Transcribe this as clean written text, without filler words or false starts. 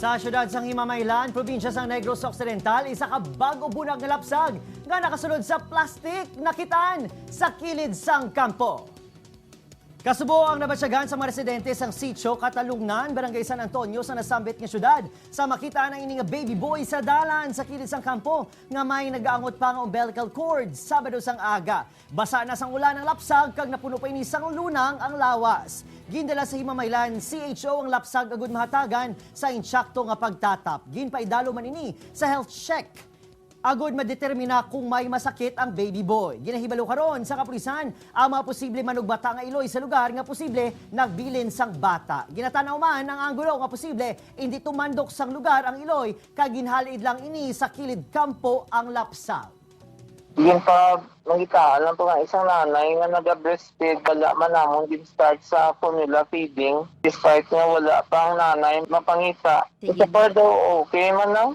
Sa siyudad sang Himamaylan, probinsya sang Negros Occidental, isa ka bago bunag nga lapsag nga nakasunod sa plastik nakit-an sa kilid sang kampo. Kasubo ang nabatyagan sa mga residente sang Sitio Katalungnan, Barangay San Antonio sa nasambit nga syudad. Sa makita ang ini nga baby boy sa dalan sa kilid sang kampo nga may nagaangot pa nga umbilical cord Sabado sang aga. Basa na sang ulan ang lapsag kag napuno pa ini sang lunang ang lawas. Gindala sa Himamaylan, CHO ang lapsag agud mahatagan sa insyakto nga pagtatap. Ginpaidalo man ini sa health check. Agud madetermina kung may masakit ang baby boy. Ginahibalo karon sa kapulisan ang mga posible manugbata nga iloy sa lugar nga posible nagbilin sang bata. Ginatanaw man ang anggulo nga posible hindi tumandok sang lugar ang iloy kag ginhalid lang ini sa kilid kampo ang lapsag. Yung pa mangitaan lang po nga isang nanay nga nag-breastfeed, wala man namon din start sa formula feeding. Despite nga wala pang nanay mapangita. Ito pa daw okay man lang.